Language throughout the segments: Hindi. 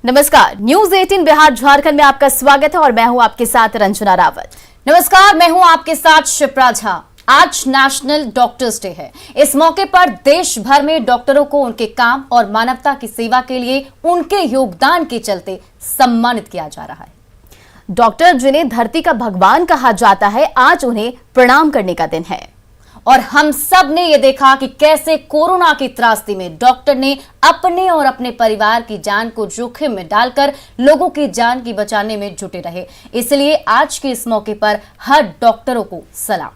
नमस्कार, न्यूज 18 बिहार झारखंड में आपका स्वागत है और मैं हूं आपके साथ रंजना रावत। नमस्कार, मैं हूं आपके साथ शिप्रा झा। आज नेशनल डॉक्टर्स डे है। इस मौके पर देश भर में डॉक्टरों को उनके काम और मानवता की सेवा के लिए उनके योगदान के चलते सम्मानित किया जा रहा है। डॉक्टर जिन्हें धरती का भगवान कहा जाता है, आज उन्हें प्रणाम करने का दिन है। और हम सब ने यह देखा कि कैसे कोरोना की त्रासदी में डॉक्टर ने अपने और अपने परिवार की जान को जोखिम में डालकर लोगों की जान की बचाने में जुटे रहे। इसलिए आज के इस मौके पर हर डॉक्टरों को सलाम।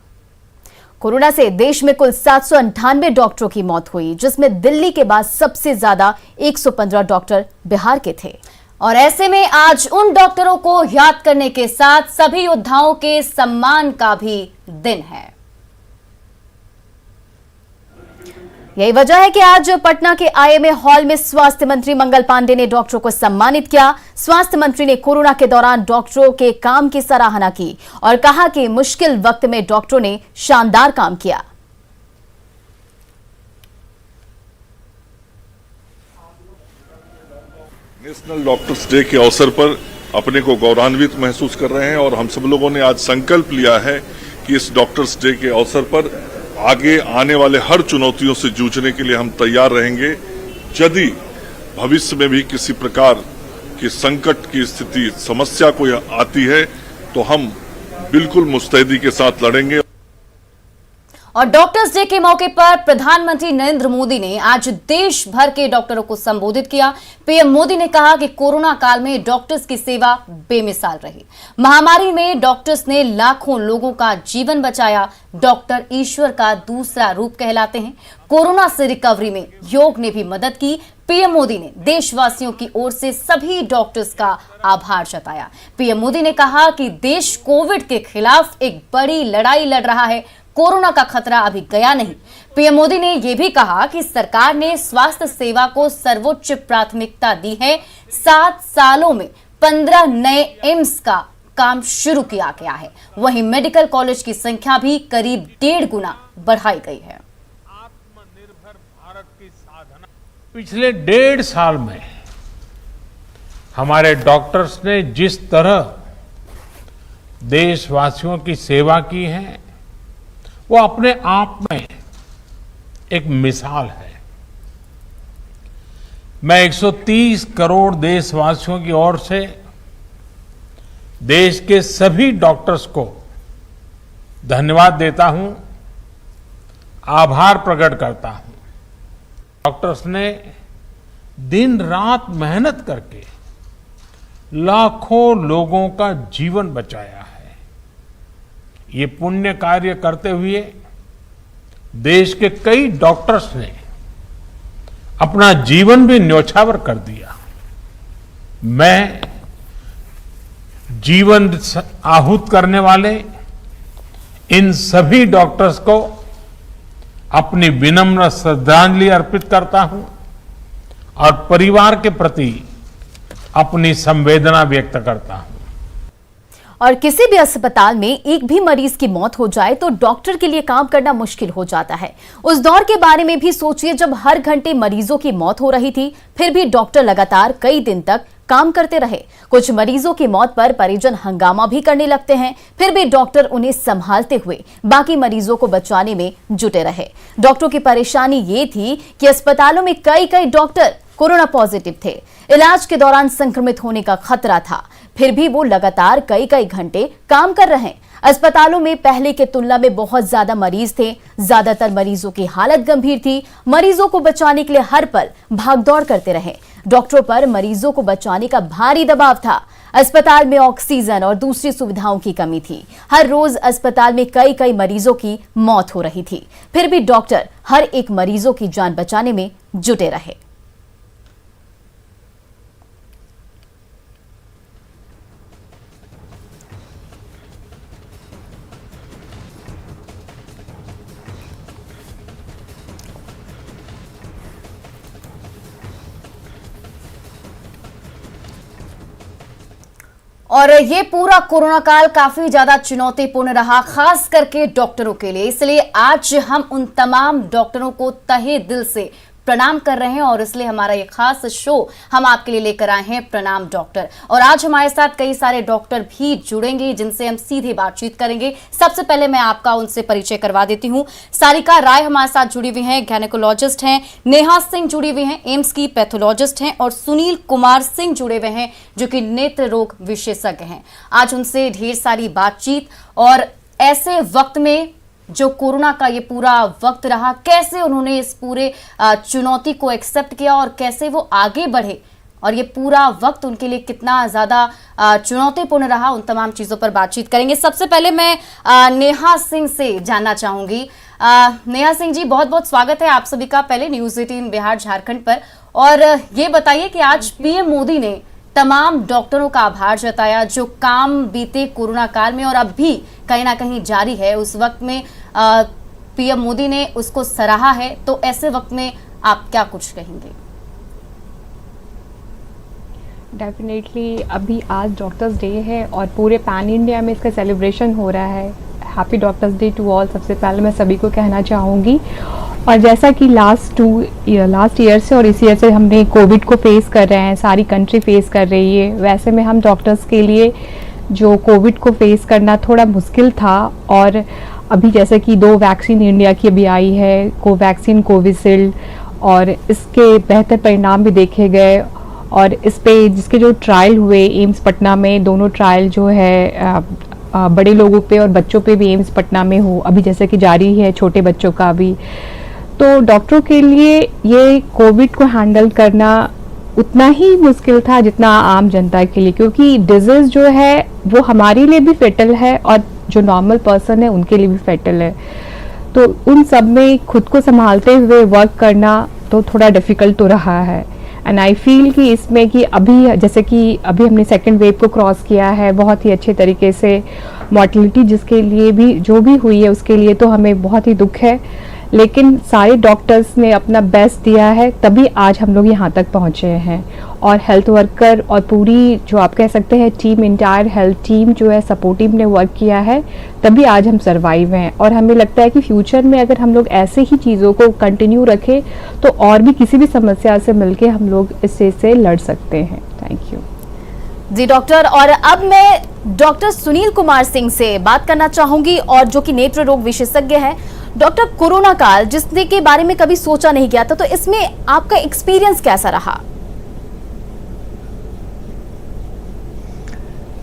कोरोना से देश में कुल 798 डॉक्टरों की मौत हुई, जिसमें दिल्ली के बाद सबसे ज्यादा 115 डॉक्टर बिहार के थे। और ऐसे में आज उन डॉक्टरों को याद करने के साथ सभी योद्धाओं के सम्मान का भी दिन है। यही वजह है कि आज पटना के आईएमए हॉल में स्वास्थ्य मंत्री मंगल पांडे ने डॉक्टरों को सम्मानित किया। स्वास्थ्य मंत्री ने कोरोना के दौरान डॉक्टरों के काम की सराहना की और कहा कि मुश्किल वक्त में डॉक्टरों ने शानदार काम किया। नेशनल डॉक्टर्स डे के अवसर पर अपने को गौरवान्वित महसूस कर रहे हैं और हम सब लोगों ने आज संकल्प लिया है कि इस डॉक्टर्स डे के अवसर पर आगे आने वाले हर चुनौतियों से जूझने के लिए हम तैयार रहेंगे। यदि भविष्य में भी किसी प्रकार की संकट की स्थिति समस्या कोई आती है तो हम बिल्कुल मुस्तैदी के साथ लड़ेंगे। और डॉक्टर्स डे के मौके पर प्रधानमंत्री नरेंद्र मोदी ने आज देश भर के डॉक्टरों को संबोधित किया। पीएम मोदी ने कहा कि कोरोना काल में डॉक्टर्स की सेवा बेमिसाल रही। महामारी में डॉक्टर्स ने लाखों लोगों का जीवन बचाया। डॉक्टर ईश्वर का दूसरा रूप कहलाते हैं। कोरोना से रिकवरी में योग ने भी मदद की। पीएम मोदी ने देशवासियों की ओर से सभी डॉक्टर्स का आभार जताया। पीएम मोदी ने कहा कि देश कोविड के खिलाफ एक बड़ी लड़ाई लड़ रहा है। कोरोना का खतरा अभी गया नहीं। पीएम मोदी ने यह भी कहा कि सरकार ने स्वास्थ्य सेवा को सर्वोच्च प्राथमिकता दी है। 7 सालों में 15 नए एम्स का काम शुरू किया गया है। वहीं मेडिकल कॉलेज की संख्या भी करीब 1.5 गुना बढ़ाई गई है। आत्मनिर्भर भारत की साधना पिछले 1.5 साल में हमारे डॉक्टर्स ने जिस तरह देशवासियों की सेवा की है वो अपने आप में एक मिसाल है। मैं 130 करोड़ देशवासियों की ओर से देश के सभी डॉक्टर्स को धन्यवाद देता हूं, आभार प्रकट करता हूं। डॉक्टर्स ने दिन रात मेहनत करके लाखों लोगों का जीवन बचाया है। ये पुण्य कार्य करते हुए देश के कई डॉक्टर्स ने अपना जीवन भी न्यौछावर कर दिया। मैं जीवन आहूत करने वाले इन सभी डॉक्टर्स को अपनी विनम्र श्रद्धांजलि अर्पित करता हूं और परिवार के प्रति अपनी संवेदना व्यक्त करता हूं। और किसी भी अस्पताल में एक भी मरीज की मौत हो जाए तो डॉक्टर के लिए काम करना मुश्किल हो जाता है। उस दौर के बारे में भी सोचिए जब हर घंटे मरीजों की मौत हो रही थी, फिर भी डॉक्टर लगातार कई दिन तक काम करते रहे। कुछ मरीजों की मौत पर परिजन हंगामा भी करने लगते हैं, फिर भी डॉक्टर उन्हें संभालते हुए बाकी मरीजों को बचाने में जुटे रहे। डॉक्टरों की परेशानी ये थी कि अस्पतालों में कई डॉक्टर कोरोना पॉजिटिव थे। इलाज के दौरान संक्रमित होने का खतरा था, फिर भी वो लगातार कई घंटे काम कर रहे हैं। अस्पतालों में पहले के तुलना में बहुत ज्यादा मरीज थे। ज्यादातर मरीजों की हालत गंभीर थी। मरीजों को बचाने के लिए हर पल भागदौड़ करते रहे। डॉक्टरों पर मरीजों को बचाने का भारी दबाव था। अस्पताल में ऑक्सीजन और दूसरी सुविधाओं की कमी थी। हर रोज अस्पताल में कई मरीजों की मौत हो रही थी, फिर भी डॉक्टर हर एक मरीजों की जान बचाने में जुटे रहे। और ये पूरा कोरोना काल काफी ज्यादा चुनौतीपूर्ण रहा, खास करके डॉक्टरों के लिए। इसलिए आज हम उन तमाम डॉक्टरों को तहे दिल से प्रणाम कर रहे हैं और इसलिए हमारा ये खास शो हम आपके लिए लेकर आए हैं, प्रणाम डॉक्टर। और आज हमारे साथ कई सारे डॉक्टर भी जुड़ेंगे जिनसे हम सीधे बातचीत करेंगे। सबसे पहले मैं आपका उनसे परिचय करवा देती हूँ। सारिका राय हमारे साथ जुड़ी हुई हैं, गायनेकोलॉजिस्ट हैं। नेहा सिंह जुड़ी हुई हैं, एम्स की पैथोलॉजिस्ट हैं। और सुनील कुमार सिंह जुड़े हुए हैं जो कि नेत्र रोग विशेषज्ञ हैं। आज उनसे ढेर सारी बातचीत, और ऐसे वक्त में जो कोरोना का ये पूरा वक्त रहा, कैसे उन्होंने इस पूरे चुनौती को एक्सेप्ट किया और कैसे वो आगे बढ़े, और ये पूरा वक्त उनके लिए कितना ज्यादा चुनौतीपूर्ण रहा, उन तमाम चीजों पर बातचीत करेंगे। सबसे पहले मैं नेहा सिंह से जानना चाहूंगी। नेहा सिंह जी, बहुत बहुत स्वागत है आप सभी का पहले न्यूज़ 18 बिहार झारखंड पर। और ये बताइए कि आज पीएम मोदी ने तमाम डॉक्टरों का आभार जताया जो काम बीते कोरोना काल में और अब भी कहीं ना कहीं जारी है, उस वक्त में पीएम मोदी ने उसको सराहा है। तो ऐसे वक्त में आप क्या कुछ कहेंगे? डेफिनेटली अभी आज डॉक्टर्स डे है और पूरे पैन इंडिया में इसका सेलिब्रेशन हो रहा है। Happy doctors day to all, सबसे पहले मैं सभी को कहना चाहूँगी। और जैसा कि लास्ट ईयर से और इस ईयर से हमने कोविड को फेस कर रहे हैं, सारी कंट्री फेस कर रही है, वैसे में हम डॉक्टर्स के लिए जो कोविड को फेस करना थोड़ा मुश्किल था। और अभी जैसे कि 2 वैक्सीन इंडिया की अभी आई है, कोवैक्सीन, कोविशील्ड, और इसके बेहतर परिणाम भी देखे गए। और इस पे जिसके जो ट्रायल हुए एम्स पटना में, दोनों ट्रायल जो है बड़े लोगों पे और बच्चों पे भी एम्स पटना में हो, अभी जैसे कि जारी है छोटे बच्चों का भी। तो डॉक्टरों के लिए ये कोविड को हैंडल करना उतना ही मुश्किल था जितना आम जनता के लिए, क्योंकि डिजीज जो है वो हमारे लिए भी फेटल है और जो नॉर्मल पर्सन है उनके लिए भी फेटल है। तो उन सब में खुद को संभालते हुए वर्क करना तो थोड़ा डिफिकल्ट तो रहा है। एंड आई फील कि इसमें कि अभी जैसे कि अभी हमने सेकेंड वेव को क्रॉस किया है बहुत ही अच्छे तरीके से, मॉर्टिलिटी जिसके लिए भी जो भी हुई है उसके लिए तो हमें बहुत ही दुख है, लेकिन सारे डॉक्टर्स ने अपना बेस्ट दिया है, तभी आज हम लोग यहाँ तक पहुँचे हैं। और हेल्थ वर्कर और पूरी जो आप कह सकते हैं टीम, इंटायर हेल्थ टीम जो है सपोर्टिव ने वर्क किया है, तभी आज हम सर्वाइव हैं। और हमें लगता है कि फ्यूचर में अगर हम लोग ऐसे ही चीज़ों को कंटिन्यू रखें तो और भी किसी भी समस्या से मिलके हम लोग इससे से लड़ सकते हैं। थैंक यू जी डॉक्टर। और अब मैं डॉक्टर सुनील कुमार सिंह से बात करना चाहूंगी, और जो कि नेत्र रोग विशेषज्ञ हैं। डॉक्टर, कोरोना काल जिसने के बारे में कभी सोचा नहीं गया था, तो इसमें आपका एक्सपीरियंस कैसा रहा?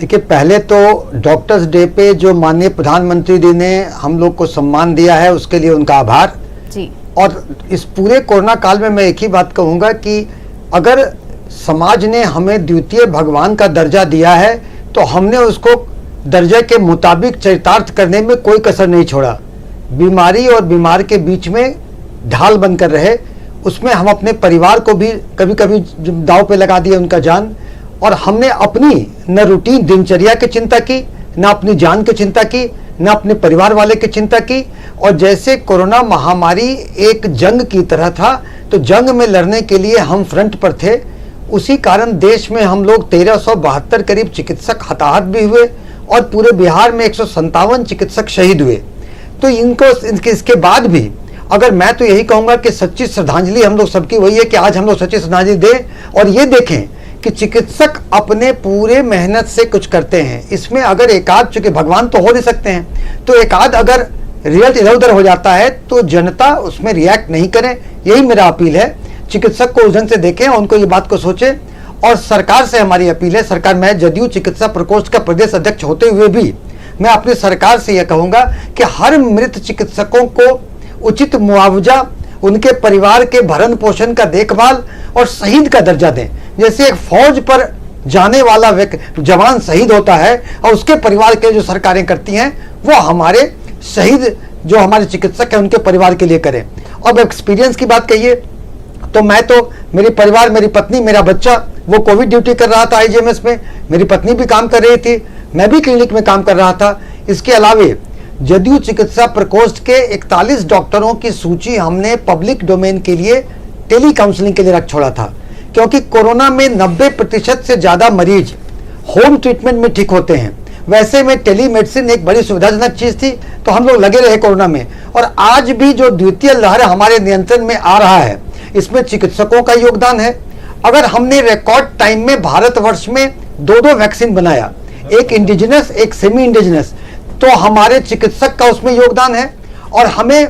देखिए, पहले तो डॉक्टर्स डे पे जो माननीय प्रधानमंत्री जी ने हम लोग को सम्मान दिया है उसके लिए उनका आभार जी। और इस पूरे कोरोना काल में मैं एक ही बात कहूंगा कि अगर समाज ने हमें द्वितीय भगवान का दर्जा दिया है तो हमने उसको दर्जे के मुताबिक चरितार्थ करने में कोई कसर नहीं छोड़ा। बीमारी और बीमार के बीच में ढाल बनकर रहे, उसमें हम अपने परिवार को भी कभी कभी दांव पे लगा दिए उनका जान। और हमने अपनी न रूटीन दिनचर्या की चिंता की, न अपनी जान की चिंता की, न अपने परिवार वाले की चिंता की। और जैसे कोरोना महामारी एक जंग की तरह था तो जंग में लड़ने के लिए हम फ्रंट पर थे। उसी कारण देश में हम लोग 1372 करीब चिकित्सक हताहत भी हुए और पूरे बिहार में 157 चिकित्सक शहीद हुए। तो इसके बाद भी अगर मैं तो यही कहूंगा कि सच्ची श्रद्धांजलि हम लोग सबकी वही है कि आज हम लोग सच्ची श्रद्धांजलि दें और ये देखें कि चिकित्सक अपने पूरे मेहनत से कुछ करते हैं। इसमें अगर एकाध, चूंकि भगवान तो हो नहीं सकते हैं, तो एकाध अगर रिजल्ट इधर उधर हो जाता है तो जनता उसमें रिएक्ट नहीं करे। यही मेरा अपील है, चिकित्सक को उस ढंग से देखें, उनको ये बात को सोचें। और सरकार से हमारी अपील है, सरकार, मैं जदयू चिकित्सा प्रकोष्ठ का प्रदेश अध्यक्ष होते हुए भी मैं अपनी सरकार से यह कहूंगा कि हर मृत चिकित्सकों को उचित मुआवजा, उनके परिवार के भरण पोषण का देखभाल और शहीद का दर्जा दें। जैसे एक फौज पर जाने वाला जवान शहीद होता है और उसके परिवार के जो सरकारें करती हैं वो हमारे शहीद जो हमारे चिकित्सक हैं उनके परिवार के लिए करें। अब एक्सपीरियंस की बात कहिए तो मैं तो, मेरी परिवार, मेरी पत्नी, मेरा बच्चा वो कोविड ड्यूटी कर रहा था आईजीएमएस में, मेरी पत्नी भी काम कर रही थी, मैं भी क्लिनिक में काम कर रहा था। इसके अलावे जदयू चिकित्सा प्रकोष्ठ के 41 डॉक्टरों की सूची हमने पब्लिक डोमेन के लिए टेली काउंसलिंग के लिए रख छोड़ा था, क्योंकि कोरोना में 90% से ज्यादा मरीज होम ट्रीटमेंट में ठीक होते हैं। वैसे में टेलीमेडिसिन एक बड़ी सुविधाजनक चीज थी, तो हम लोग लगे रहे कोरोना में। और आज भी जो द्वितीय लहर हमारे नियंत्रण में आ रहा है, इसमें चिकित्सकों का योगदान है। अगर हमने रिकॉर्ड टाइम में भारतवर्ष में दो वैक्सीन बनाया, एक इंडिजिनस एक सेमी इंडिजिनस, तो हमारे चिकित्सक का उसमें योगदान है। और हमें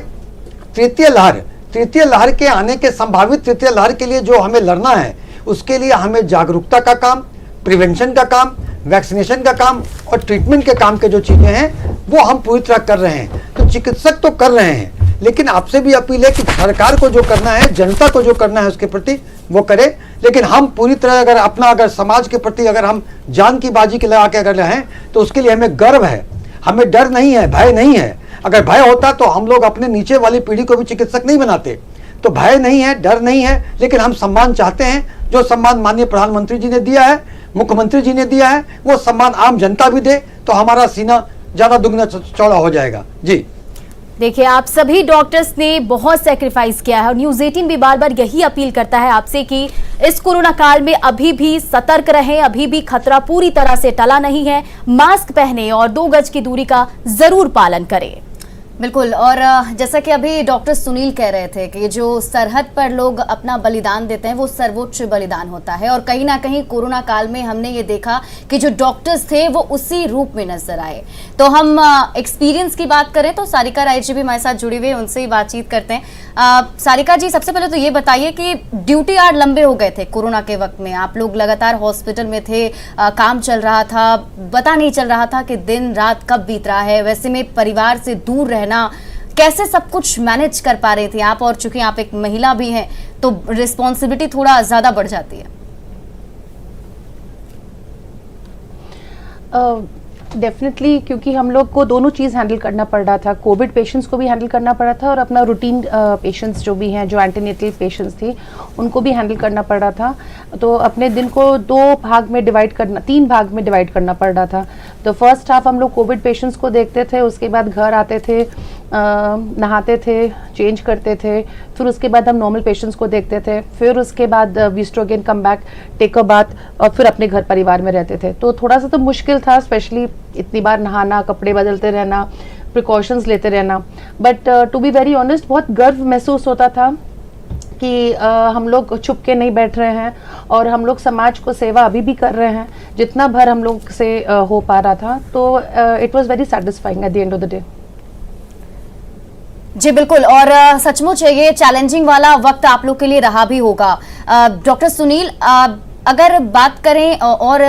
तृतीय लहर के आने के संभावित तृतीय लहर के लिए जो हमें लड़ना है, उसके लिए हमें जागरूकता का काम, प्रिवेंशन का काम, वैक्सीनेशन का काम और ट्रीटमेंट के काम के जो चीजें हैं वो हम पूरी तरह कर रहे हैं। तो चिकित्सक तो कर रहे हैं, लेकिन आपसे भी अपील है कि सरकार को जो करना है, जनता को जो करना है उसके प्रति वो करे। लेकिन हम पूरी तरह अगर समाज के प्रति अगर हम जान की बाजी के लगा के अगर रहें तो उसके लिए हमें गर्व है, हमें डर नहीं है, भय नहीं है। अगर भय होता तो हम लोग अपने नीचे वाली पीढ़ी को भी चिकित्सक नहीं बनाते। तो भय नहीं है, डर नहीं है, लेकिन हम सम्मान चाहते हैं। जो सम्मान माननीय प्रधानमंत्री जी ने दिया है, मुख्यमंत्री जी ने दिया है, वो सम्मान आम जनता भी दे तो हमारा सीना ज्यादा दुगना चौड़ा हो जाएगा। जी देखिए, आप सभी डॉक्टर्स ने बहुत सैक्रिफाइस किया है और न्यूज 18 भी बार बार यही अपील करता है आपसे कि इस कोरोना काल में अभी भी सतर्क रहें, अभी भी खतरा पूरी तरह से टला नहीं है। मास्क पहने और 2 गज की दूरी का जरूर पालन करें। बिल्कुल। और जैसा कि अभी डॉक्टर सुनील कह रहे थे कि जो सरहद पर लोग अपना बलिदान देते हैं वो सर्वोच्च बलिदान होता है, और कहीं ना कहीं कोरोना काल में हमने ये देखा कि जो डॉक्टर्स थे वो उसी रूप में नजर आए। तो हम एक्सपीरियंस की बात करें तो सारिका राय जी भी हमारे साथ जुड़ी हुई, उनसे ही बातचीत करते हैं। सारिका जी, सबसे पहले तो ये बताइए कि ड्यूटी आवर लंबे हो गए थे कोरोना के वक्त में, आप लोग लगातार हॉस्पिटल में थे, काम चल रहा था, पता नहीं चल रहा था कि दिन रात कब बीत रहा है। वैसे में परिवार से दूर रहना, कैसे सब कुछ मैनेज कर पा रहे थे आप? और चूंकि आप एक महिला भी हैं तो रिस्पॉन्सिबिलिटी थोड़ा ज्यादा बढ़ जाती है। डेफिनेटली, क्योंकि हम लोग को दोनों चीज़ हैंडल करना पड़ रहा था। कोविड पेशेंट्स को भी हैंडल करना पड़ा था और अपना रूटीन पेशेंट्स जो भी हैं, जो एंटीनेटल पेशेंट्स थे, उनको भी हैंडल करना पड़ रहा था। तो अपने दिन को 3 भाग में डिवाइड करना पड़ रहा था। तो फर्स्ट हाफ हम लोग कोविड पेशेंट्स को देखते थे, उसके बाद घर आते थे, नहाते थे, चेंज करते थे, फिर उसके बाद हम नॉर्मल पेशेंट्स को देखते थे, फिर उसके बाद we used to again come back, take a bath और फिर अपने घर परिवार में रहते थे। तो थोड़ा सा तो मुश्किल था, स्पेशली इतनी बार नहाना, कपड़े बदलते रहना, प्रिकॉशंस लेते रहना। But to be very honest, बहुत गर्व महसूस होता था कि हम लोग छुप के नहीं बैठ रहे हैं और हम लोग समाज को सेवा अभी भी कर रहे हैं जितना भर हम लोग से हो पा रहा था। तो it was very satisfying at the end of the day. जी बिल्कुल। और सचमुच ये चैलेंजिंग वाला वक्त आप लोग के लिए रहा भी होगा। डॉक्टर सुनील, अगर बात करें और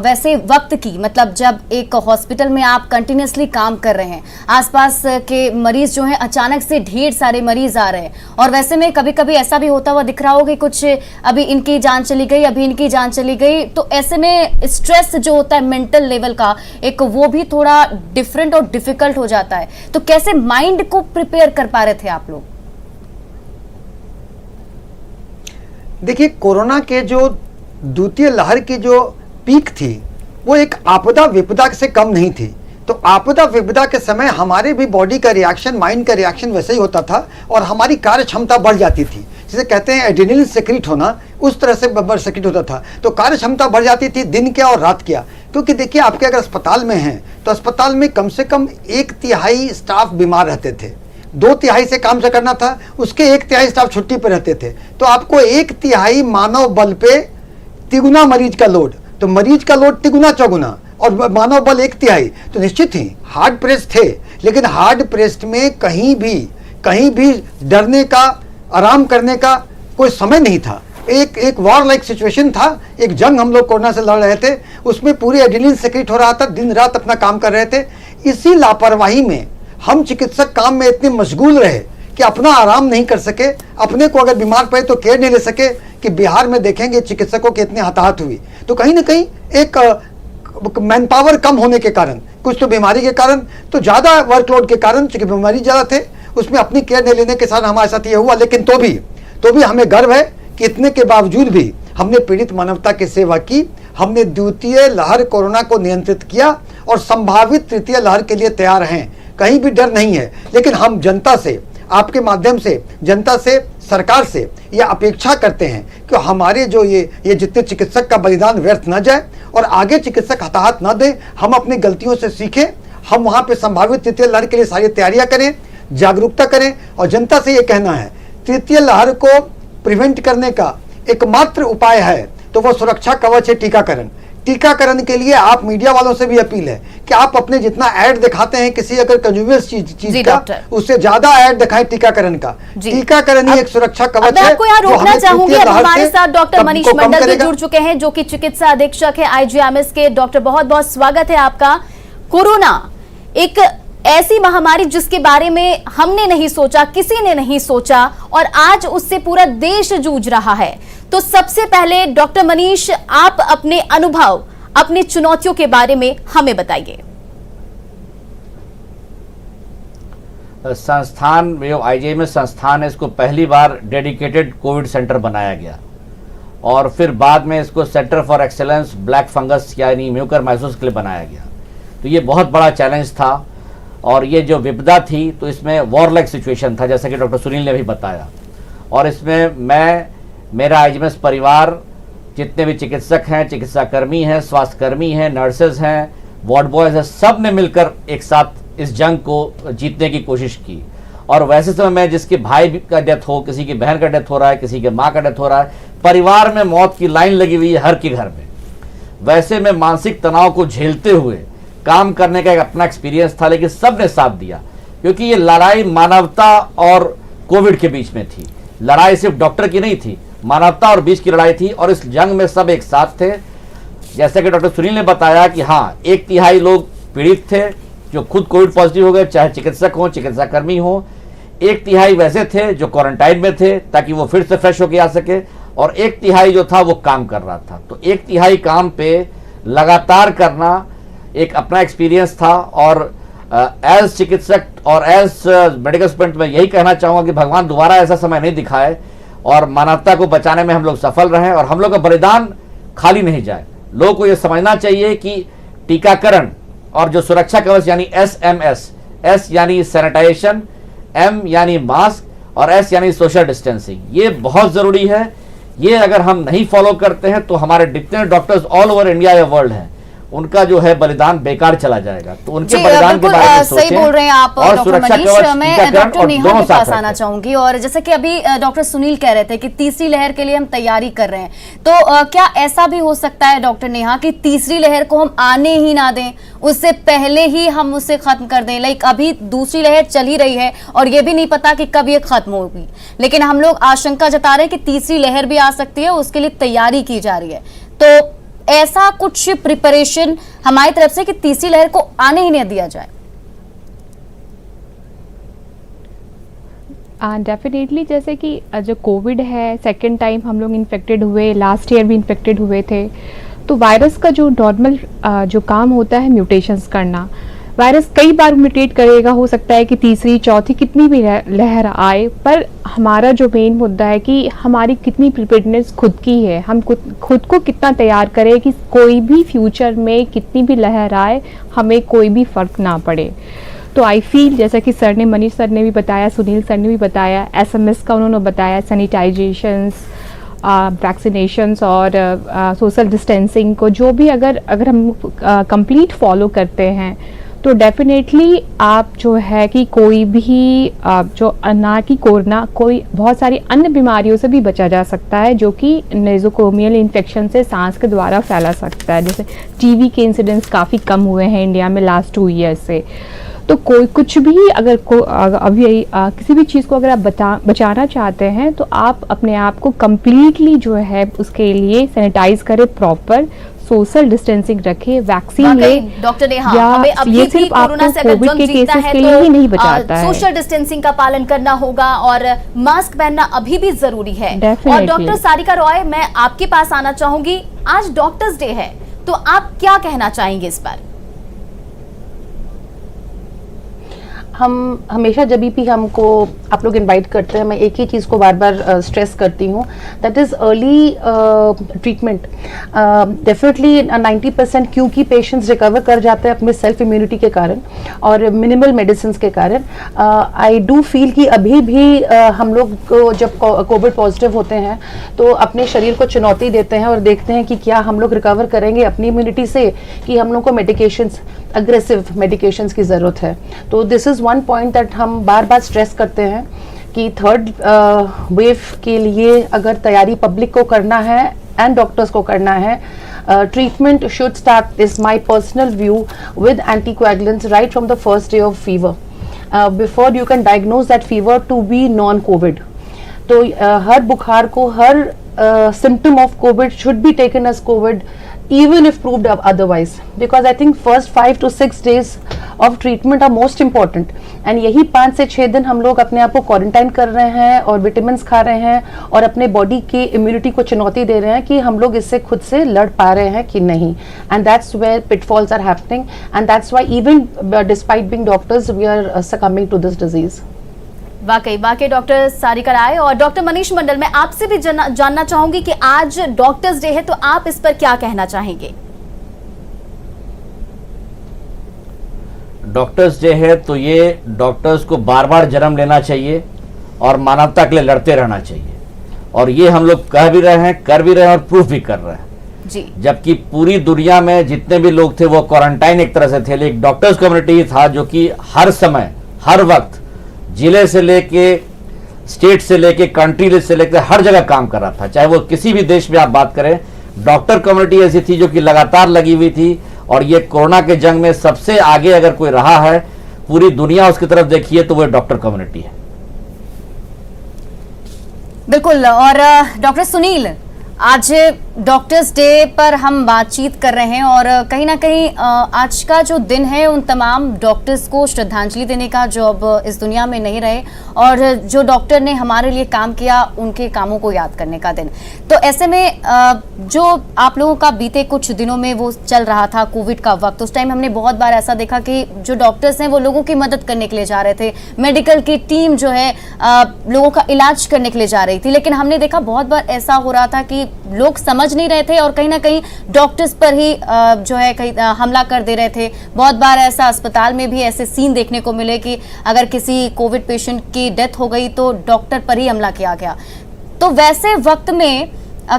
वैसे वक्त की, मतलब जब एक हॉस्पिटल में आप कंटिन्यूसली काम कर रहे हैं, आसपास के मरीज जो हैं अचानक से ढेर सारे मरीज आ रहे हैं, और वैसे में कभी कभी ऐसा भी होता हुआ दिख रहा हो कि कुछ अभी इनकी जान चली गई, अभी इनकी जान चली गई, तो ऐसे में स्ट्रेस जो होता है मेंटल लेवल का, एक वो भी थोड़ा डिफरेंट और डिफिकल्ट हो जाता है। तो कैसे माइंड को प्रिपेयर कर पा रहे थे आप लोग? देखिए, कोरोना के जो द्वितीय लहर की जो पीक थी वो एक आपदा विपदा से कम नहीं थी। तो आपदा विपदा के समय हमारे भी बॉडी का रिएक्शन, माइंड का रिएक्शन वैसे ही होता था और हमारी कार्य क्षमता बढ़ जाती थी, जिसे कहते हैं एड्रेनलिन सेक्रेट होना, उस तरह से सेक्रेट होता था। तो कार्य क्षमता बढ़ जाती थी, दिन क्या और रात क्या। क्योंकि देखिए, आपके अगर अस्पताल में हैं तो अस्पताल में कम से कम 1/3 स्टाफ बीमार रहते थे, 2/3 से काम से करना था, उसके 1/3 स्टाफ छुट्टी पर रहते थे। तो आपको 1/3 मानव बल पे तिगुना मरीज का लोड, तो मरीज का लोड तिगुना चौगुना और मानव बल 1/3, तो निश्चित ही हार्ड प्रेस थे। लेकिन हार्ड प्रेस में कहीं भी डरने का, आराम करने का कोई समय नहीं था। एक वॉर लाइक सिचुएशन था, एक जंग हम लोग कोरोना से लड़ रहे थे, उसमें पूरे एड्रेनलिन सेक्रेट हो रहा था, दिन रात अपना काम कर रहे थे। इसी लापरवाही में हम चिकित्सक काम में इतने मशगूल रहे कि अपना आराम नहीं कर सके, अपने को अगर बीमार पड़े तो केयर नहीं ले सके। कि बिहार में देखेंगे चिकित्सकों के इतने हताहत हुई, तो कहीं ना कहीं एक मैन पावर कम होने के कारण, कुछ तो बीमारी के कारण, तो ज़्यादा वर्कलोड के कारण, चूंकि बीमारी ज़्यादा थे, उसमें अपनी केयर नहीं लेने के साथ हमारे साथ ये हुआ। लेकिन तो भी हमें गर्व है कि इतने के बावजूद भी हमने पीड़ित मानवता की सेवा की, हमने द्वितीय लहर कोरोना को नियंत्रित किया और संभावित तृतीय लहर के लिए तैयार हैं। कहीं भी डर नहीं है। लेकिन हम जनता से, आपके माध्यम से जनता से, सरकार से यह अपेक्षा करते हैं कि हमारे जो ये जितने चिकित्सक का बलिदान व्यर्थ न जाए और आगे चिकित्सक हताहत न दे। हम अपनी गलतियों से सीखें, हम वहाँ पे संभावित तृतीय लहर के लिए सारी तैयारियां करें, जागरूकता करें। और जनता से ये कहना है, तृतीय लहर को प्रिवेंट करने का एकमात्र उपाय है तो वो सुरक्षा कवच है टीकाकरण। टीकाकरण के लिए आप मीडिया वालों से भी अपील है कि आप अपने जितना ऐड दिखाते हैं किसी अगर कंज्यूमर्स चीज का, उससे ज्यादा ऐड दिखाएं टीकाकरण का। टीकाकरण ही एक सुरक्षा कवच है। आपको यहाँ रोकना चाहूंगी, अब हमारे साथ डॉक्टर मनीष मंडल भी जुड़ चुके हैं जो कि चिकित्सा अधीक्षक है आईजीएमएस के। डॉक्टर बहुत बहुत स्वागत है आपका। कोरोना एक ऐसी महामारी जिसके बारे में हमने नहीं सोचा, किसी ने नहीं सोचा, और आज उससे पूरा देश जूझ रहा है। तो सबसे पहले डॉक्टर मनीष, आप अपने अनुभव, अपनी चुनौतियों के बारे में हमें बताइए। संस्थान जो आईजीएमएस संस्थान है, इसको पहली बार डेडिकेटेड कोविड सेंटर बनाया गया और फिर बाद में इसको centre for excellence black fungus यानी म्यूकरमाइकोसिस के लिए बनाया गया। तो ये बहुत बड़ा चैलेंज था और ये जो विपदा थी तो इसमें वॉरलाइक सिचुएशन था, जैसा कि डॉक्टर सुनील ने भी बताया। और इसमें मैं, मेरा आईजीएमएस परिवार, जितने भी चिकित्सक हैं, चिकित्साकर्मी हैं, स्वास्थ्यकर्मी हैं, नर्सेज हैं, वार्ड बॉयज हैं, सब ने मिलकर एक साथ इस जंग को जीतने की कोशिश की। और वैसे समय में जिसके भाई का डेथ हो, किसी की बहन का डेथ हो रहा है, किसी के माँ का डेथ हो रहा है, परिवार में मौत की लाइन लगी हुई है हर के घर में। वैसे में मानसिक तनाव को झेलते हुए काम करने का एक अपना एक्सपीरियंस था, लेकिन सब ने साथ दिया क्योंकि ये लड़ाई मानवता और कोविड के बीच में थी। लड़ाई सिर्फ डॉक्टर की नहीं थी, मानवता और बीच की लड़ाई थी और इस जंग में सब एक साथ थे। जैसे कि डॉक्टर सुनील ने बताया कि हाँ, 1/3 लोग पीड़ित थे जो खुद कोविड पॉजिटिव हो गए, चाहे चिकित्सक हो, चिकित्साकर्मी हो। 1/3 वैसे थे जो क्वारंटाइन में थे ताकि वो फिर से फ्रेश होकर आ सके, और 1/3 जो था वो काम कर रहा था। तो 1/3 काम पे लगातार करना एक अपना एक्सपीरियंस था। और एज चिकित्सक और एज मेडिकल स्टूडेंट मैं यही कहना चाहूँगा कि भगवान दोबारा ऐसा समय नहीं दिखाए और मानवता को बचाने में हम लोग सफल रहें और हम लोग का बलिदान खाली नहीं जाए। लोगों को ये समझना चाहिए कि टीकाकरण और जो सुरक्षा कवच यानी SMS, S यानी सैनिटाइजेशन, M यानी मास्क और S यानी सोशल डिस्टेंसिंग, ये बहुत ज़रूरी है। ये अगर हम नहीं फॉलो करते हैं तो हमारे जितने डॉक्टर्स ऑल ओवर इंडिया या वर्ल्ड हैं उनका जो है बलिदान बेकार चला जाएगा। तो उनके बलिदान के बारे में सोचें। सही बोल रहे हैं आप डॉक्टर मनीष। मैं डॉक्टर नेहा के पास आना चाहूंगी। और जैसे कि अभी डॉक्टर सुनील कह रहे थे कि तीसरी लहर के लिए हम तैयारी कर रहे हैं, तो क्या ऐसा भी हो सकता है डॉक्टर नेहा कि तीसरी लहर को हम आने ही ना दें, उससे पहले ही हम उसे खत्म कर दें? लाइक अभी दूसरी लहर चल ही रही है और ये भी नहीं पता कि कब ये खत्म होगी, लेकिन हम लोग आशंका जता रहे हैं कि तीसरी लहर भी आ सकती है, उसके लिए तैयारी की जा रही है। तो ऐसा कुछ प्रिपरेशन हमारी तरफ से कि तीसरी लहर को आने ही नहीं दिया जाए? डेफिनेटली जैसे कि जो कोविड है, सेकेंड टाइम हम लोग इन्फेक्टेड हुए, लास्ट ईयर भी इन्फेक्टेड हुए थे। तो वायरस का जो नॉर्मल जो काम होता है म्यूटेशंस करना, वायरस कई बार म्यूटेट करेगा। हो सकता है कि तीसरी, चौथी कितनी भी लहर आए, पर हमारा जो मेन मुद्दा है कि हमारी कितनी प्रिपेयर्डनेस खुद की है, हम खुद को कितना तैयार करें कि कोई भी फ्यूचर में कितनी भी लहर आए हमें कोई भी फ़र्क ना पड़े। तो आई फील, जैसा कि सर ने, मनीष सर ने भी बताया, सुनील सर ने भी बताया, SMS का उन्होंने बताया, सैनिटाइजेशंस, वैक्सीनेशंस और सोशल डिस्टेंसिंग को जो भी अगर हम कंप्लीट फॉलो करते हैं तो डेफिनेटली आप जो है कि कोई भी जो ना कि कोरोना, कोई बहुत सारी अन्य बीमारियों से भी बचा जा सकता है जो कि नेज़ोकोमियल इन्फेक्शन से सांस के द्वारा फैला सकता है। जैसे टीबी के इंसिडेंट्स काफ़ी कम हुए हैं इंडिया में लास्ट 2 ईयर्स से। तो कोई कुछ भी अगर अभी किसी भी चीज़ को अगर आप बचाना चाहते हैं तो आप अपने आप को कम्प्लीटली जो है उसके लिए सैनिटाइज करें, प्रॉपर सोशल डिस्टेंसिंग रखे, वैक्सीन ले। डॉक्टर नेहा, या हमें अभी ये भी सिर्फ कोरोना से अगर कोविड जंग के जीतना केसेस है के लिए ही नहीं तो बचाता है। सोशल डिस्टेंसिंग का पालन करना होगा और मास्क पहनना अभी भी जरूरी है। और डॉक्टर सारिका रॉय, मैं आपके पास आना चाहूंगी। आज डॉक्टर्स डे है, तो आप क्या कहना चाहेंगे इस पर? हम हमेशा जब भी हमको आप लोग इनवाइट करते हैं, मैं एक ही चीज़ को बार बार स्ट्रेस करती हूँ, that is early treatment. Definitely 90% क्योंकि पेशेंट्स रिकवर कर जाते हैं अपने सेल्फ इम्यूनिटी के कारण और मिनिमल मेडिसिन के कारण। आई डू फील कि अभी भी हम लोग को जब कोविड पॉजिटिव होते हैं तो अपने शरीर को चुनौती देते हैं और देखते हैं कि क्या हम लोग रिकवर करेंगे अपनी इम्यूनिटी से, कि हम लोग को मेडिकेशंस, अग्रेसिव मेडिकेशंस की ज़रूरत है। तो this is one point that हम बार बार स्ट्रेस करते हैं कि थर्ड वेव के लिए अगर तैयारी पब्लिक को करना है एंड डॉक्टर्स को करना है, treatment should start, is my personal view, with anticoagulants right from the first day of fever, before you can diagnose that fever to be non-COVID. तो हर बुखार को, हर symptom of COVID should be taken as COVID, even if proved otherwise, because I think first 5 to 6 days of treatment are most important, and यही 5 से 6 दिन हम लोग अपने आप को क्वारंटाइन कर रहे हैं और विटामिन खा रहे हैं और अपने बॉडी के इम्यूनिटी को चुनौती दे रहे हैं कि हम लोग इससे खुद से लड़ पा रहे हैं कि नहीं, and that's where pitfalls are happening, and that's why even despite being doctors we are succumbing to this disease. वाकई डॉक्टर सारिका राय और डॉक्टर मनीष मंडल, मैं आपसे भी जानना चाहूंगी कि आज डॉक्टर्स डे है, तो आप इस पर क्या कहना चाहेंगे? डॉक्टर्स डे है तो ये डॉक्टर्स को बार बार जन्म लेना चाहिए और मानवता के लिए लड़ते रहना चाहिए, और ये हम लोग कह भी रहे हैं, कर भी रहे हैं और प्रूफ भी कर रहे हैं जी। जबकि पूरी दुनिया में जितने भी लोग थे वो क्वारंटाइन एक तरह से थे, लेकिन डॉक्टर्स कम्युनिटी ही था जो कि हर समय हर वक्त जिले से लेके स्टेट से लेके कंट्री से लेके हर जगह काम कर रहा था। चाहे वो किसी भी देश में आप बात करें, डॉक्टर कम्युनिटी ऐसी थी जो कि लगातार लगी हुई थी, और ये कोरोना के जंग में सबसे आगे अगर कोई रहा है पूरी दुनिया उसकी तरफ देखिए तो वो डॉक्टर कम्युनिटी है। बिल्कुल। और डॉक्टर सुनील, आज डॉक्टर्स डे पर हम बातचीत कर रहे हैं और कहीं ना कहीं आज का जो दिन है उन तमाम डॉक्टर्स को श्रद्धांजलि देने का जो अब इस दुनिया में नहीं रहे, और जो डॉक्टर ने हमारे लिए काम किया उनके कामों को याद करने का दिन। तो ऐसे में जो आप लोगों का बीते कुछ दिनों में वो चल रहा था कोविड का वक्त, उस टाइम हमने बहुत बार ऐसा देखा कि जो डॉक्टर्स हैं वो लोगों की मदद करने के लिए जा रहे थे, मेडिकल की टीम जो है लोगों का इलाज करने के लिए जा रही थी, लेकिन हमने देखा बहुत बार ऐसा हो रहा था कि लोग समझ नहीं रहे थे और कहीं ना कहीं डॉक्टर्स पर ही जो है कहीं हमला कर दे रहे थे। बहुत बार ऐसा अस्पताल में भी ऐसे सीन देखने को मिले कि अगर किसी कोविड पेशेंट की डेथ हो गई तो डॉक्टर पर ही हमला किया गया। तो वैसे वक्त में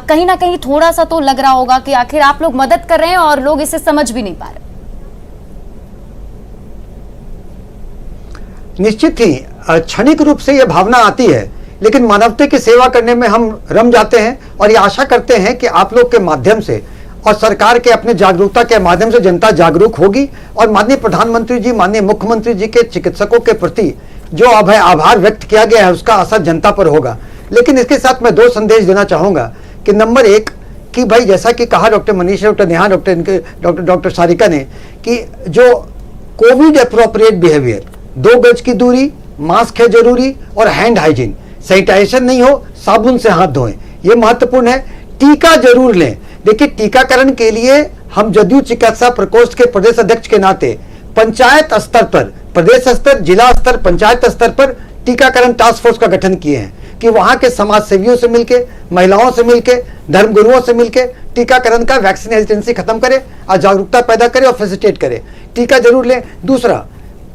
कहीं ना कहीं थोड़ा सा तो लग रहा होगा कि आखिर आप लोग मदद कर रहे हैं और लोग इसे समझ भी नहीं पा रहे। निश्चित ही क्षणिक रूप से यह भावना आती है, लेकिन मानवता की सेवा करने में हम रम जाते हैं और ये आशा करते हैं कि आप लोग के माध्यम से और सरकार के अपने जागरूकता के माध्यम से जनता जागरूक होगी, और माननीय प्रधानमंत्री जी, माननीय मुख्यमंत्री जी के चिकित्सकों के प्रति जो अब है आभार व्यक्त किया गया है उसका असर जनता पर होगा। लेकिन इसके साथ मैं 2 संदेश देना चाहूँगा कि नंबर 1 कि भाई जैसा कि कहा doctor Manish, doctor Neha, doctor Sarika ने कि जो कोविड अप्रोप्रिएट बिहेवियर, 2 गज की दूरी, मास्क है जरूरी और हैंड हाइजीन, सैनिटाइजेशन नहीं हो साबुन से हाथ धोएं, ये महत्वपूर्ण है। टीका जरूर लें। देखिए, टीकाकरण के लिए हम जदयू चिकित्सा प्रकोष्ठ के प्रदेश अध्यक्ष के नाते पंचायत स्तर पर, प्रदेश स्तर, जिला स्तर, पंचायत स्तर पर टीकाकरण टास्क फोर्स का गठन किए हैं कि वहां के समाज सेवियों से मिलके, महिलाओं से मिलके, धर्मगुरुओं से मिलके टीकाकरण का वैक्सीन हेजिटेंसी खत्म करे और जागरूकता पैदा करे और फैसिलिटेट करे। टीका जरूर लें। दूसरा,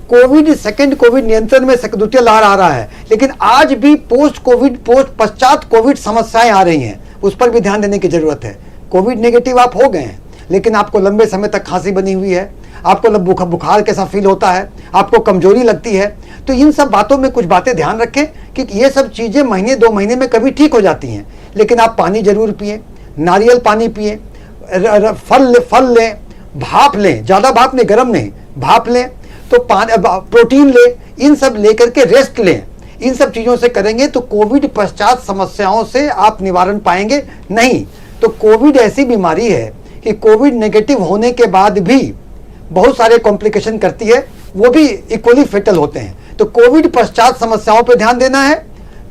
सेकेंड कोविड नियंत्रण में द्वितीय लहर आ रहा है, लेकिन आज भी पश्चात कोविड समस्याएं आ रही हैं, उस पर भी ध्यान देने की जरूरत है। कोविड नेगेटिव आप हो गए हैं, लेकिन आपको लंबे समय तक खांसी बनी हुई है, आपको बुखार कैसा फील होता है, आपको कमजोरी लगती है, तो इन सब बातों में कुछ बातें ध्यान रखें कि ये सब चीजें महीने 2 महीने में कभी ठीक हो जाती हैं। लेकिन आप पानी जरूर पिए, नारियल पानी पिए, फल लें, भाप लें, ज्यादा भाप नहीं, गर्म नहीं, भाप लें, तो प्रोटीन ले, इन सब लेकर के रेस्ट लें। इन सब चीजों से करेंगे तो कोविड पश्चात समस्याओं से आप निवारण पाएंगे। नहीं तो कोविड ऐसी बीमारी है कि कोविड नेगेटिव होने के बाद भी बहुत सारे कॉम्प्लिकेशन करती है, वो भी इक्वली फेटल होते हैं। तो कोविड पश्चात समस्याओं पर ध्यान देना है,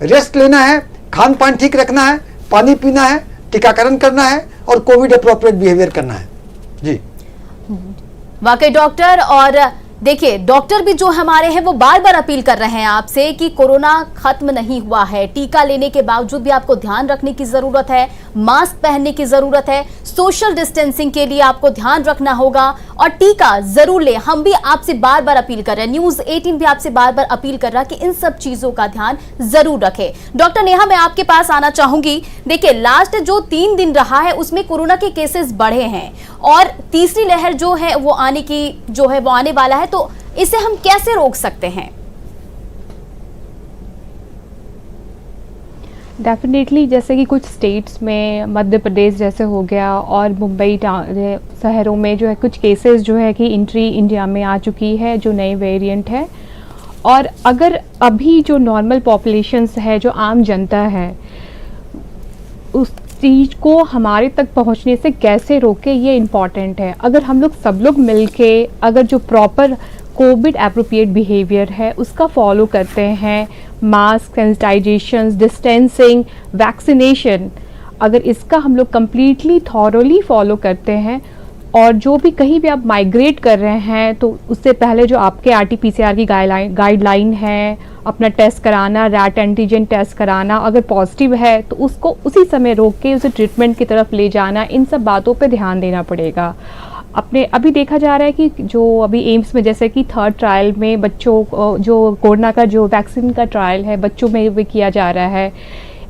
रेस्ट लेना है, खान पान ठीक रखना है, पानी पीना है, टीकाकरण करना है और कोविड अप्रोप्रिएट बिहेवियर करना है। जी वाकई डॉक्टर, और देखिए डॉक्टर भी जो हमारे हैं वो बार बार अपील कर रहे हैं आपसे कि कोरोना खत्म नहीं हुआ है, टीका लेने के बावजूद भी आपको ध्यान रखने की जरूरत है, मास्क पहनने की जरूरत है, सोशल डिस्टेंसिंग के लिए आपको ध्यान रखना होगा और टीका जरूर ले। हम भी आपसे बार बार अपील कर रहे हैं, न्यूज़ 18 भी आपसे बार बार अपील कर रहा है कि इन सब चीजों का ध्यान जरूर रखें। डॉक्टर नेहा, मैं आपके पास आना चाहूंगी। देखिए, लास्ट जो 3 दिन रहा है उसमें कोरोना के केसेस बढ़े हैं और तीसरी लहर जो है वो आने वाला है, तो इसे हम कैसे रोक सकते हैं? डेफिनेटली जैसे कि कुछ स्टेट्स में मध्य प्रदेश जैसे हो गया और मुंबई शहरों में जो है कुछ केसेस जो है कि एंट्री इंडिया में आ चुकी है, जो नए वेरिएंट है। और अगर अभी जो नॉर्मल पॉपुलेशंस है, जो आम जनता है, उस चीज़ को हमारे तक पहुंचने से कैसे रोके, ये इम्पॉर्टेंट है। अगर हम लोग सब लोग मिलके अगर जो प्रॉपर कोविड एप्रोप्रिएट बिहेवियर है उसका फॉलो करते हैं, मास्क, सैनिटाइजेशन, डिस्टेंसिंग, वैक्सीनेशन, अगर इसका हम लोग कम्प्लीटली थॉरोली फॉलो करते हैं, और जो भी कहीं भी आप माइग्रेट कर रहे हैं तो उससे पहले जो आपके RT-PCR की गाइडलाइन है, अपना टेस्ट कराना, रैट एंटीजन टेस्ट कराना, अगर पॉजिटिव है तो उसको उसी समय रोक के उसे ट्रीटमेंट की तरफ ले जाना, इन सब बातों पे ध्यान देना पड़ेगा। अभी देखा जा रहा है कि जो अभी एम्स में जैसे कि 3rd ट्रायल में बच्चों जो कोरोना का जो वैक्सीन का ट्रायल है बच्चों में भी किया जा रहा है,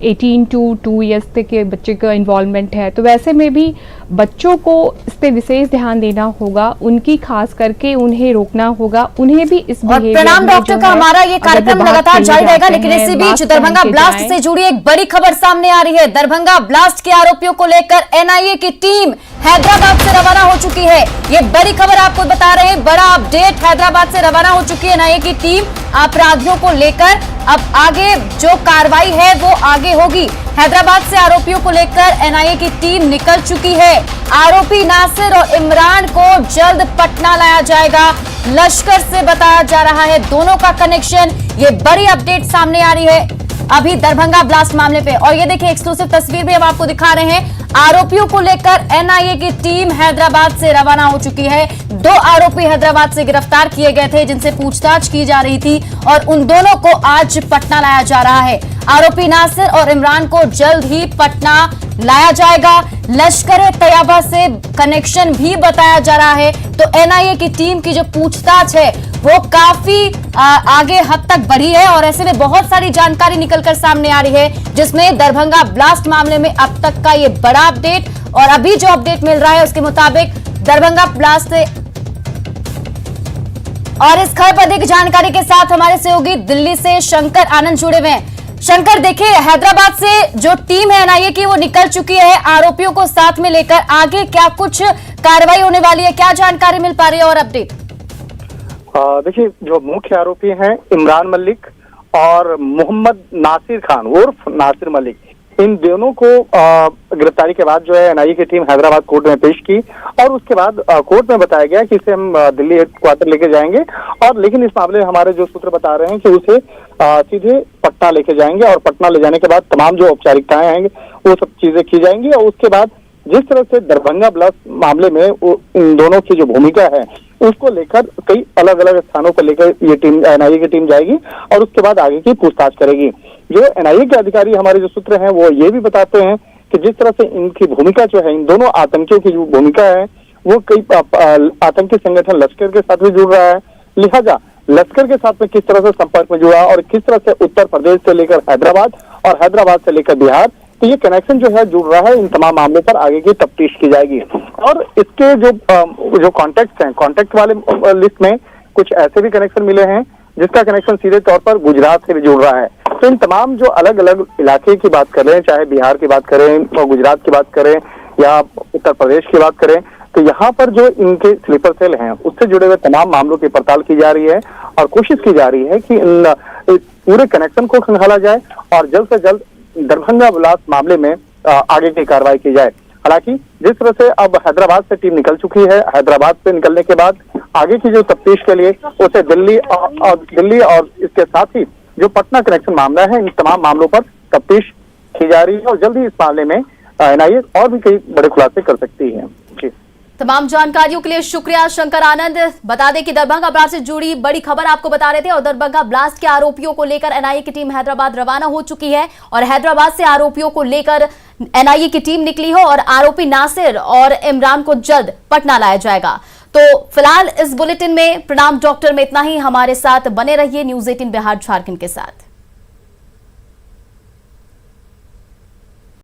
18 to 2 ईयर्स तक के बच्चे का इन्वॉल्वमेंट है, तो वैसे में भी बच्चों को इस पे विशेष ध्यान देना होगा, उनकी खास करके उन्हें रोकना होगा, उन्हें भी इस और प्रणाम डॉक्टर का हमारा ये कार्यक्रम लगातार जारी रहेगा। लेकिन इसी बीच दरभंगा ब्लास्ट से जुड़ी एक बड़ी खबर सामने आ रही है। दरभंगा ब्लास्ट के आरोपियों को लेकर NIA की टीम हैदराबाद से रवाना हो चुकी है। ये बड़ी खबर आपको बता रहे हैं, बड़ा अपडेट, हैदराबाद से रवाना हो चुकी है NIA की टीम अपराधियों को लेकर। अब आगे जो कार्रवाई है वो आगे होगी। हैदराबाद से आरोपियों को लेकर NIA की टीम निकल चुकी है। आरोपी नासिर और इमरान को जल्द पटना लाया जाएगा, लश्कर से बताया जा रहा है दोनों का कनेक्शन। ये बड़ी अपडेट सामने आ रही है अभी दरभंगा ब्लास्ट मामले पे। और ये देखिए एक्सक्लूसिव तस्वीर भी हम आपको दिखा रहे हैं। आरोपियों को लेकर NIA की टीम हैदराबाद से रवाना हो चुकी है। 2 आरोपी हैदराबाद से गिरफ्तार किए गए थे जिनसे पूछताछ की जा रही थी और उन दोनों को आज पटना लाया जा रहा है। आरोपी नासिर और इमरान को जल्द ही पटना लाया जाएगा। लश्कर तैयबा से कनेक्शन भी बताया जा रहा है। तो NIA की टीम की जो पूछताछ है वो काफी आगे हद तक बढ़ी है और ऐसे में बहुत सारी जानकारी निकलकर सामने आ रही है, जिसमें दरभंगा ब्लास्ट मामले में अब तक का ये बड़ा अपडेट। और अभी जो अपडेट मिल रहा है उसके मुताबिक दरभंगा ब्लास्ट से और इस खबर पर अधिक जानकारी के साथ हमारे सहयोगी दिल्ली से शंकर आनंद जुड़े हुए हैं। शंकर, देखिए हैदराबाद से जो टीम है NIA की वो निकल चुकी है आरोपियों को साथ में लेकर। आगे क्या कुछ कार्रवाई होने वाली है, क्या जानकारी मिल पा रही है और अपडेट? देखिए, जो मुख्य आरोपी हैं इमरान मलिक और मोहम्मद नासिर खान उर्फ नासिर मलिक, इन दोनों को गिरफ्तारी के बाद जो है NIA की टीम हैदराबाद कोर्ट में पेश की और उसके बाद कोर्ट में बताया गया कि इसे हम दिल्ली हेडक्वार्टर लेके जाएंगे। और लेकिन इस मामले में हमारे जो सूत्र बता रहे हैं कि उसे सीधे पटना लेके जाएंगे और पटना ले जाने के बाद तमाम जो औपचारिकताएं हैं वो सब चीजें की जाएंगी। और उसके बाद जिस तरह से दरभंगा ब्लास्ट मामले में इन दोनों की जो भूमिका है उसको लेकर कई अलग अलग स्थानों पर लेकर ये टीम NIA की टीम जाएगी और उसके बाद आगे की पूछताछ करेगी। जो NIA के अधिकारी हमारे जो सूत्र हैं वो ये भी बताते हैं कि जिस तरह से इनकी भूमिका जो है, इन दोनों आतंकियों की जो भूमिका है वो कई आतंकी संगठन लश्कर के साथ भी जुड़ रहा है, लिहाजा लश्कर के साथ में किस तरह से संपर्क में जुड़ा और किस तरह से उत्तर प्रदेश से लेकर हैदराबाद और हैदराबाद से लेकर बिहार, तो ये कनेक्शन जो है जुड़ रहा है। इन तमाम मामलों पर आगे की तफ्तीश की जाएगी। और इसके जो कॉन्टेक्ट हैं, कॉन्टेक्ट वाले लिस्ट में कुछ ऐसे भी कनेक्शन मिले हैं जिसका कनेक्शन सीधे तौर पर गुजरात से भी जुड़ रहा है। तो इन तमाम जो अलग अलग इलाके की बात करें, चाहे बिहार की बात करें और गुजरात की बात करें या उत्तर प्रदेश की बात करें, तो यहाँ पर जो इनके स्लीपर सेल हैं उससे जुड़े हुए तमाम मामलों की पड़ताल की जा रही है और कोशिश की जा रही है कि इन पूरे कनेक्शन को खंगाला जाए और जल्द से जल्द दरभंगा ब्लास्ट मामले में आगे की कार्रवाई की जाए। हालांकि जिस तरह से अब हैदराबाद से टीम निकल चुकी है, हैदराबाद से निकलने के बाद आगे की जो तफ्तीश के लिए उसे दिल्ली और इसके साथ ही जो पटना कनेक्शन मामला है, इन तमाम मामलों पर तफ्तीश की जा रही है और जल्द ही इस मामले में NIA और भी कई बड़े खुलासे कर सकती है। जी, तमाम जानकारियों के लिए शुक्रिया शंकर आनंद। बता दें कि दरभंगा ब्लास्ट से जुड़ी बड़ी खबर आपको बता रहे थे और दरभंगा ब्लास्ट के आरोपियों को लेकर NIA की टीम हैदराबाद रवाना हो चुकी है और हैदराबाद से आरोपियों को लेकर NIA की टीम निकली हो और आरोपी नासिर और इमरान को जल्द पटना लाया जाएगा। तो फिलहाल इस बुलेटिन में प्रणाम डॉक्टर में इतना ही। हमारे साथ बने रहिए न्यूज़ 18 बिहार झारखंड के साथ।